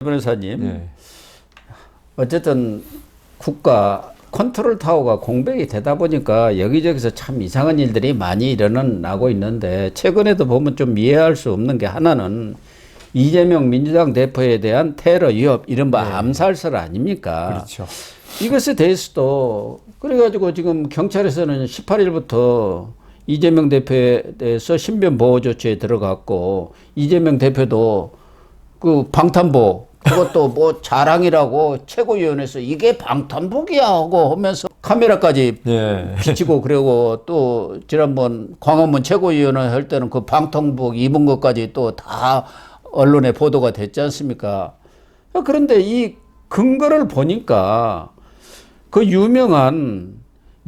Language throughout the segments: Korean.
변호사님, 네. 어쨌든 국가 컨트롤 타워가 공백이 되다 보니까 여기저기서 참 이상한 일들이 많이 일어나고 있는데, 최근에도 보면 좀 이해할 수 없는 게 하나는 이재명 민주당 대표에 대한 테러 위협, 이른바 네. 암살설 아닙니까? 그렇죠. 이것에 대해서도 그래가지고 지금 경찰에서는 18일부터 이재명 대표에 대해서 신변 보호 조치에 들어갔고, 이재명 대표도 그 방탄복 그것도 뭐 자랑이라고 최고위원회에서 이게 방탄복이야 하고 하면서 카메라까지 네. 비치고, 그리고 또 지난번 광화문 최고위원회 할 때는 그 방탄복 입은 것까지 또 다 언론에 보도가 됐지 않습니까? 그런데 이 근거를 보니까 그 유명한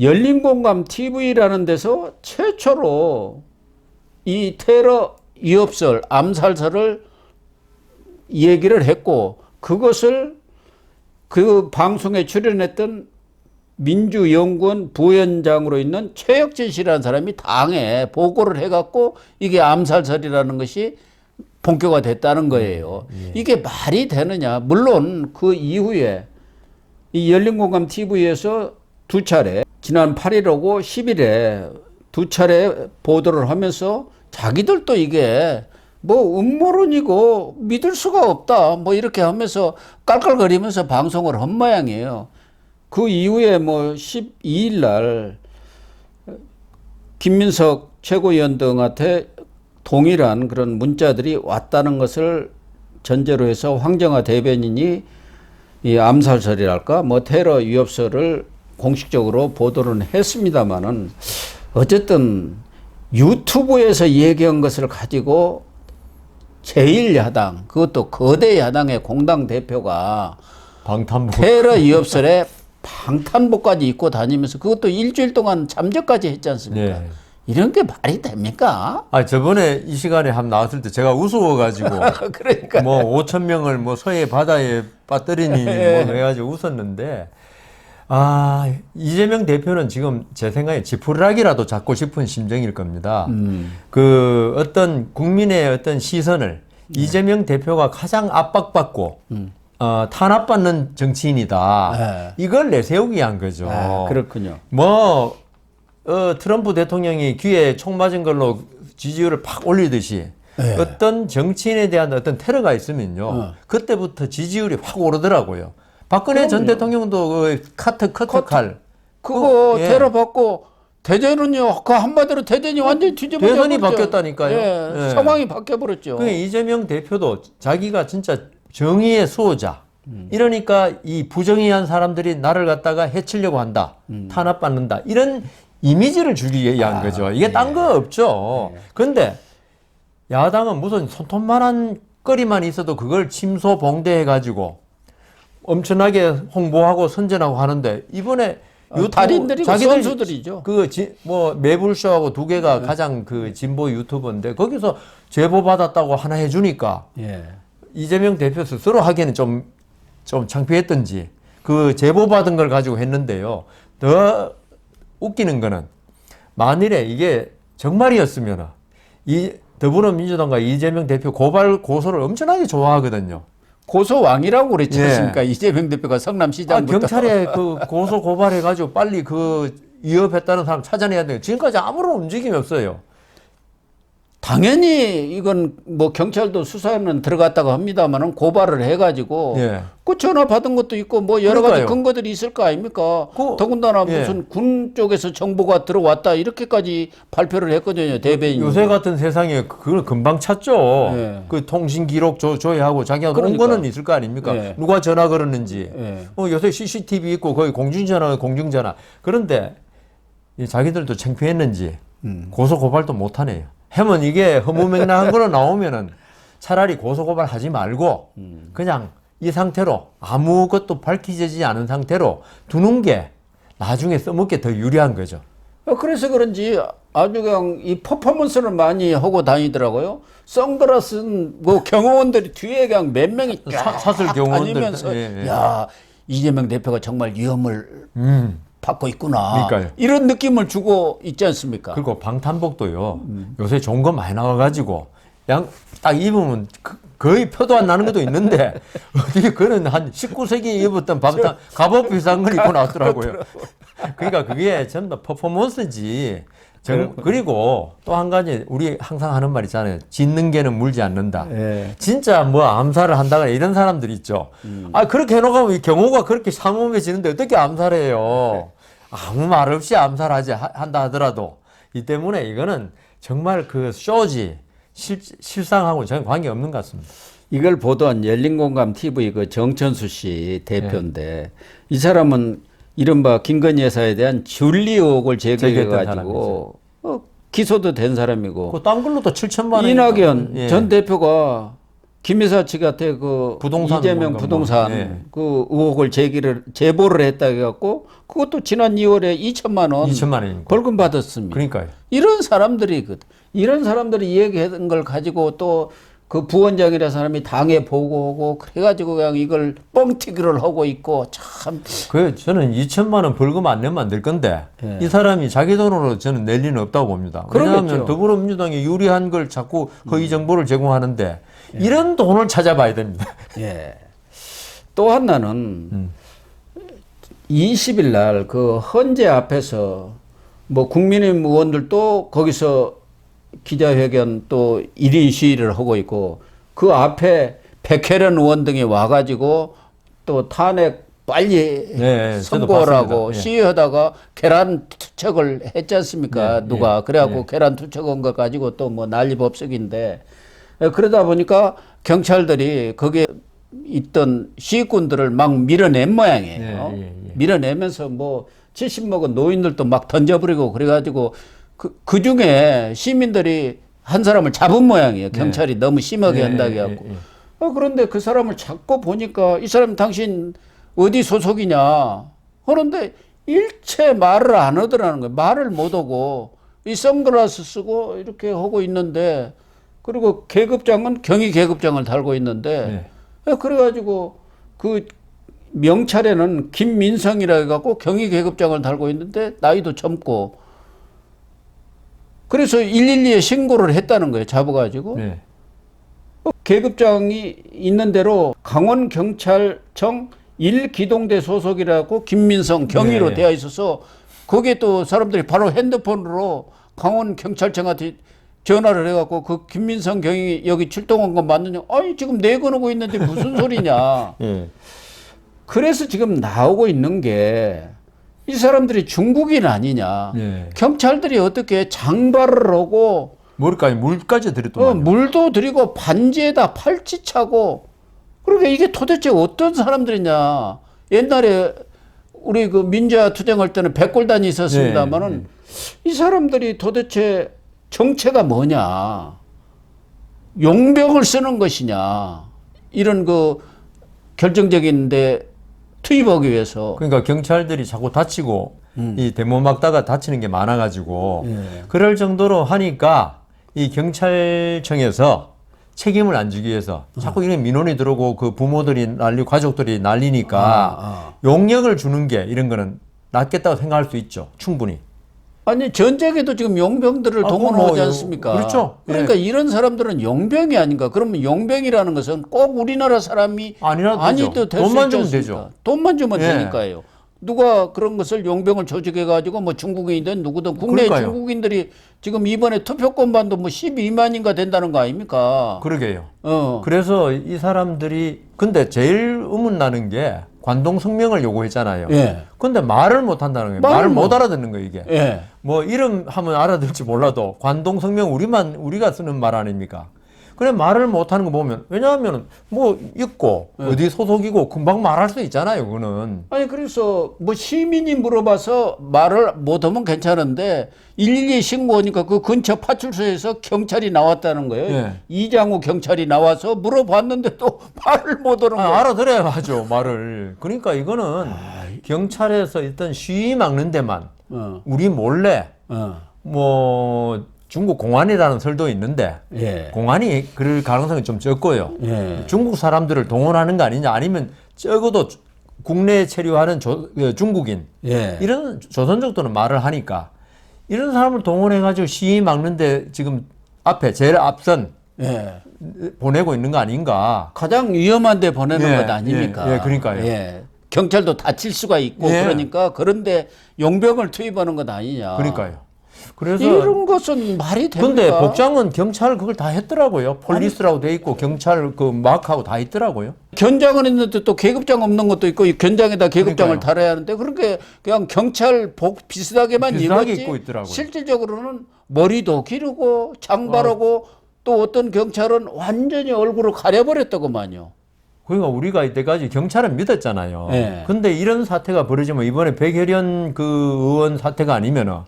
열린공감 TV라는 데서 최초로 이 테러 위협설, 암살설을 얘기를 했고, 그것을 그 방송에 출연했던 민주연구원 부위원장으로 있는 최혁진 씨라는 사람이 당에 보고를 해갖고 이게 암살설이라는 것이 본교가 됐다는 거예요. 이게 말이 되느냐. 물론 그 이후에 이 열린공감 TV에서 두 차례, 지난 8일하고 10일에 두 차례 보도를 하면서 자기들도 이게 뭐 음모론이고 믿을 수가 없다 뭐 이렇게 하면서 깔깔거리면서 방송을 한 모양이에요. 그 이후에 뭐 12일 날 김민석 최고위원 등한테 동일한 그런 문자들이 왔다는 것을 전제로 해서 황정화 대변인이 이 암살설이랄까 뭐 테러 위협설을 공식적으로 보도는 했습니다만은, 어쨌든 유튜브에서 얘기한 것을 가지고 제1야당, 그것도 거대 야당의 공당 대표가 방탄복 테러 위협설에 방탄복까지 입고 다니면서 그것도 일주일 동안 잠적까지 했지 않습니까? 네. 이런 게 말이 됩니까? 아, 저번에 이 시간에 한번 나왔을 때 제가 우스워가지고 그러니까 뭐 5천 명을 뭐 서해 바다에 빠뜨리니 뭐 해가지고 웃었는데, 아, 이재명 대표는 지금 제 생각에 지푸라기라도 잡고 싶은 심정일 겁니다. 그 어떤 국민의 어떤 시선을 이재명 대표가 가장 압박받고 탄압받는 정치인이다. 이걸 내세우기 위한 거죠. 그렇군요. 뭐 트럼프 대통령이 귀에 총 맞은 걸로 지지율을 팍 올리듯이 어떤 정치인에 대한 어떤 테러가 있으면요, 그때부터 지지율이 확 오르더라고요. 박근혜 전 대통령도 그 커트칼 그거 테러 받고 대전은요, 그 한마디로 대전이 완전히 뒤집어져 대선이 버렸죠. 바뀌었다니까요. 상황이 바뀌어버렸죠. 그 이재명 대표도 자기가 진짜 정의의 수호자, 이러니까 이 부정의한 사람들이 나를 갖다가 해치려고 한다, 탄압받는다, 이런 이미지를 주기 위한 거죠. 이게 딴 거 없죠. 그런데 야당은 무슨 손톱만한 거리만 있어도 그걸 침소봉대해가지고 엄청나게 홍보하고 선전하고 하는데, 이번에 달인들이고 자기들 선수들이죠. 뭐 매불쇼하고 두 개가 가장 그 진보 유튜버인데 거기서 제보 받았다고 하나 해주니까 이재명 대표 스스로 하기에는 좀 창피했던지 그 제보 받은 걸 가지고 했는데요. 더 웃기는 거는, 만일에 이게 정말이었으면 이 더불어민주당과 이재명 대표 고소를 엄청나게 좋아하거든요. 고소왕이라고 그랬지 않습니까? 이재명 대표가 성남시장부터. 경찰에 그 고소 고발해가지고 빨리 그 위협했다는 사람 찾아내야 돼요. 지금까지 아무런 움직임이 없어요. 당연히 이건 뭐 경찰도 수사는 들어갔다고 합니다만은 고발을 해가지고 그 전화 받은 것도 있고 뭐 여러 가지 근거들이 있을 거 아닙니까? 더군다나 무슨 군 쪽에서 정보가 들어왔다 이렇게까지 발표를 했거든요, 대변인. 요새 같은 세상에 그걸 금방 찾죠. 그 통신 기록 조회하고 자기가 온 거는 있을 거 아닙니까? 누가 전화 걸었는지. 요새 CCTV 있고 거의 공중전화, 공중전화. 그런데 자기들도 창피했는지 고소 고발도 못 하네요. 하면 이게 허무맹랑한 거로 나오면은 차라리 고소고발 하지 말고 그냥 이 상태로 아무것도 밝혀지지 않은 상태로 두는 게 나중에 써먹기 더 유리한 거죠. 그래서 그런지 아주 그냥 이 퍼포먼스를 많이 하고 다니더라고요. 선글라스는 뭐 경호원들이 뒤에 그냥 몇 명이 사슬 경호원들 야, 이재명 대표가 정말 위험을 받고 있구나. 그러니까요. 이런 느낌을 주고 있지 않습니까? 그리고 방탄복도요. 요새 좋은 거 많이 나와가지고 딱 입으면 거의 표도 안 나는 것도 있는데 어떻게 그는 한 19세기에 입었던 갑옷 비싼 걸 입고 나왔더라고요. 그러니까 그게 전부 다 퍼포먼스지. 그리고 또 한 가지 우리 항상 하는 말 있잖아요. 짖는 개는 물지 않는다. 예. 진짜 뭐 암살을 한다거나 이런 사람들 있죠. 그렇게 해놓고 이 경호가 그렇게 삼엄해지는데 어떻게 암살해요? 아무 말 없이 암살하지 한다 하더라도 이 때문에 이거는 정말 그 쇼지 실상하고 전혀 관계 없는 것 같습니다. 이걸 보던 열린공감 TV 그 정천수 씨 대표인데 이 사람은 이른바 김건희 여사에 대한 윤리 의혹을 제기해가지고 기소도 된 사람이고. 그 딴 걸로도 7천만 원. 이낙연 전 대표가 김 여사 측한테 그 부동산 이재명 부동산 그 의혹을 제보를 했다 해갖고 그것도 지난 2월에 2천만 원 벌금 받았습니다. 그러니까요. 이런 사람들이 얘기한 걸 가지고 또 그 부원장이라는 사람이 당에 보고오고 그래가지고 그냥 이걸 뻥튀기를 하고 있고 참. 저는 2천만 원 벌금 안 내면 안 될 건데 이 사람이 자기 돈으로 저는 낼 리는 없다고 봅니다. 왜냐하면 더불어민주당이 유리한 걸 자꾸 허위 정보를 제공하는데 이런 돈을 찾아봐야 됩니다. 예. 또 하나는 20일 날 그 헌재 앞에서 뭐 국민의힘 의원들도 거기서 기자회견 또 1인 시위를 하고 있고 그 앞에 백혜련 의원 등이 와가지고 또 탄핵 빨리 선고하라고 시위하다가 계란 투척을 했지 않습니까? 누가 그래갖고 계란 투척한 거 가지고 또 뭐 난리법석인데 그러다 보니까 경찰들이 거기에 있던 시위꾼들을 막 밀어낸 모양이에요. 밀어내면서 뭐 70 먹은 노인들도 막 던져버리고 그래가지고 그 중에 시민들이 한 사람을 잡은 모양이에요. 경찰이 너무 심하게 한다고 해갖고. 그런데 그 사람을 잡고 보니까 이 사람 당신 어디 소속이냐 하는데 일체 말을 안 하더라는 거예요. 말을 못 하고 이 선글라스 쓰고 이렇게 하고 있는데 그리고 계급장은 경위 계급장을 달고 있는데 그래가지고 그 명찰에는 김민성이라 해갖고 경위 계급장을 달고 있는데 나이도 젊고 그래서 112에 신고를 했다는 거예요. 잡아가지고. 계급장이 있는 대로 강원경찰청 1기동대 소속이라고 김민성 경위로 되어 있어서 거기에 또 사람들이 바로 핸드폰으로 강원경찰청한테 전화를 해갖고 그 김민성 경위 여기 출동한 건 맞느냐. 아니 지금 내건하고 있는데 무슨 소리냐. 그래서 지금 나오고 있는 게 이 사람들이 중국인 아니냐. 경찰들이 어떻게 장발을 하고 물까지 들였더만 물도 들이고 반지에다 팔찌 차고 그러니까 이게 도대체 어떤 사람들이냐. 옛날에 우리 그 민주화 투쟁할 때는 백골단이 있었습니다만은 이 사람들이 도대체 정체가 뭐냐. 용병을 쓰는 것이냐. 이런 그 결정적인데 투입하기 위해서. 그러니까 경찰들이 자꾸 다치고 이 대모 막다가 다치는 게 많아가지고 그럴 정도로 하니까 이 경찰청에서 책임을 안 지기 위해서 자꾸 이런 민원이 들어오고 그 부모들이 가족들이 난리니까 용역을 주는 게 이런 거는 낫겠다고 생각할 수 있죠. 충분히. 아니 전쟁에도 지금 용병들을 동원하지 않습니까? 그렇죠. 그러니까 이런 사람들은 용병이 아닌가? 그러면 용병이라는 것은 꼭 우리나라 사람이 아니도 될 수 있지 않습니까? 돈만 주면 되니까요. 누가 그런 것을 용병을 조직해가지고 뭐 중국인이든 누구든 국내 중국인들이 지금 이번에 투표권반도 뭐 12만인가 된다는 거 아닙니까? 그러게요. 그래서 이 사람들이 근데 제일 의문나는 게 관동 성명을 요구했잖아요. 근데 말을 못 한다는 거예요. 말을 못 알아듣는 거예요, 이게. 뭐 이름 하면 알아들지 몰라도 관동 성명 우리가 쓰는 말 아닙니까? 그래 말을 못 하는 거 보면 왜냐하면 뭐 있고 어디 소속이고 금방 말할 수 있잖아요, 그거는. 아니 그래서 뭐 시민이 물어봐서 말을 못 하면 괜찮은데 112 신고하니까 그 근처 파출소에서 경찰이 나왔다는 거예요. 이장우 경찰이 나와서 물어봤는데 또 말을 못 하는 거예요. 알아들어야죠, 말을. 그러니까 이거는 경찰에서 일단 시위 막는 데만 우리 몰래 뭐 중국 공안이라는 설도 있는데 공안이 그럴 가능성이 좀 적고요. 중국 사람들을 동원하는 거 아니냐 아니면 적어도 국내에 체류하는 중국인 이런 조선 정도는 말을 하니까 이런 사람을 동원해가지고 시위 막는데 지금 앞에 제일 앞선 예. 보내고 있는 거 아닌가. 가장 위험한 데 보내는 예, 것 아닙니까? 예, 그러니까요. 예. 경찰도 다칠 수가 있고 예. 그러니까 그런데 용병을 투입하는 것 아니냐. 그러니까요. 그래서 이런 것은 말이 됩니까? 근데 복장은 경찰 그걸 다 했더라고요. 폴리스라고 돼 있고 경찰 그 마크하고 다 있더라고요. 견장은 있는데 또 계급장 없는 것도 있고 이 견장에다 계급장을 그러니까요. 달아야 하는데 그렇게 그냥 경찰 복 비슷하게만 비슷하게 입었지 입고 있더라고요. 실질적으로는 머리도 기르고 장발하고 또 어떤 경찰은 완전히 얼굴을 가려버렸다고만요. 그러니까 우리가 이때까지 경찰은 믿었잖아요. 네. 근데 이런 사태가 벌어지면 이번에 백혜련 그 의원 사태가 아니면은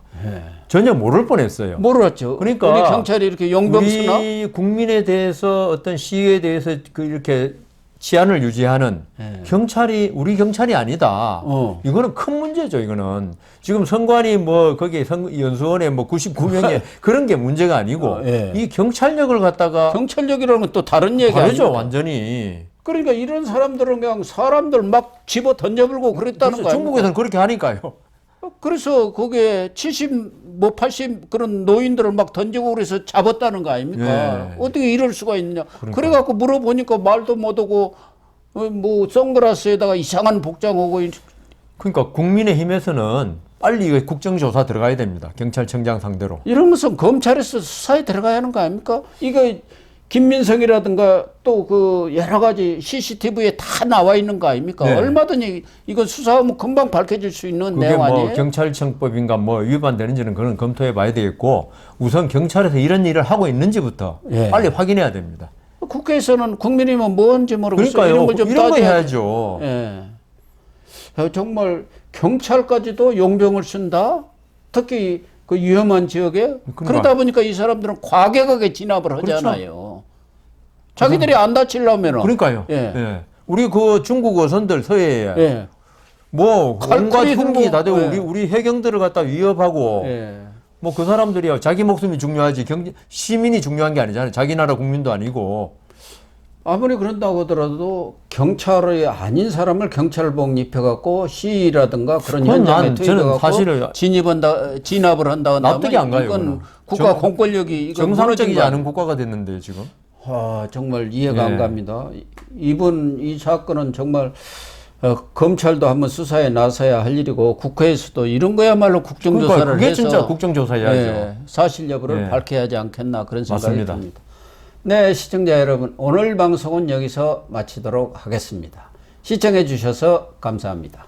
전혀 모를 뻔했어요. 모르겠죠. 그러니까 우리 경찰이 이렇게 용병 쓰나? 우리 국민에 대해서 어떤 시위에 대해서 그 이렇게 치안을 유지하는 경찰이 우리 경찰이 아니다. 이거는 큰 문제죠. 이거는 지금 선관위 뭐 거기 연수원에 뭐 99명에 그런 게 문제가 아니고 이 경찰력을 갖다가 경찰력이라는 건 또 다른 얘기 다르죠. 아닙니까? 완전히. 그러니까 이런 사람들은 그냥 사람들 막 집어 던져불고 그랬다는 그렇죠. 거예요. 중국에서는 그렇게 하니까요. 그래서 거기에 70, 뭐 80 그런 노인들을 막 던지고 그래서 잡았다는 거 아닙니까? 예. 어떻게 이럴 수가 있느냐. 그래갖고 물어보니까 말도 못하고 뭐 선글라스에다가 이상한 복장하고 그러니까 국민의힘에서는 빨리 이거 국정조사 들어가야 됩니다. 경찰청장 상대로. 이런 것은 검찰에서 수사에 들어가야 하는 거 아닙니까? 이거 김민성이라든가 또 그 여러 가지 CCTV에 다 나와 있는 거 아닙니까? 네. 얼마든지 이거 수사하면 금방 밝혀질 수 있는 그게 내용 아니에요? 뭐 경찰청법인가 뭐 위반되는지는 그건 검토해 봐야 되겠고 우선 경찰에서 이런 일을 하고 있는지부터 빨리 확인해야 됩니다. 국회에서는 국민이면 뭔지 모르겠어요. 그러니까요. 이런 걸좀 이런 거 해야죠. 예. 정말 경찰까지도 용병을 쓴다? 특히 그 위험한 지역에 그러니까. 그러다 보니까 이 사람들은 과격하게 진압을 하잖아요. 자기들이 안 다치려면 그러니까요. 예. 예. 우리 그 중국 어선들 서해에 예. 뭐 온갖 흉기 다 되고 예. 우리 해경들을 갖다 위협하고 예. 뭐 그 사람들이요 자기 목숨이 중요하지 시민이 중요한 게 아니잖아요. 자기 나라 국민도 아니고. 아무리 그런다고 하더라도 경찰이 아닌 사람을 경찰복 입혀갖고 시위라든가 그런 그건 현장에 저는 사실은 투입해갖고 진압을 한다고 납득이 안 가요. 이건 국가 공권력이 이건 정상적이지 무너진 않은 국가가 됐는데 지금. 정말 이해가 안 갑니다. 이 사건은 정말 검찰도 한번 수사에 나서야 할 일이고 국회에서도 이런 거야말로 국정조사를 그러니까 그게 해서 진짜 국정조사해야죠. 사실 여부를 밝혀야 하지 않겠나 그런 생각이 맞습니다. 듭니다. 네, 시청자 여러분, 오늘 방송은 여기서 마치도록 하겠습니다. 시청해 주셔서 감사합니다.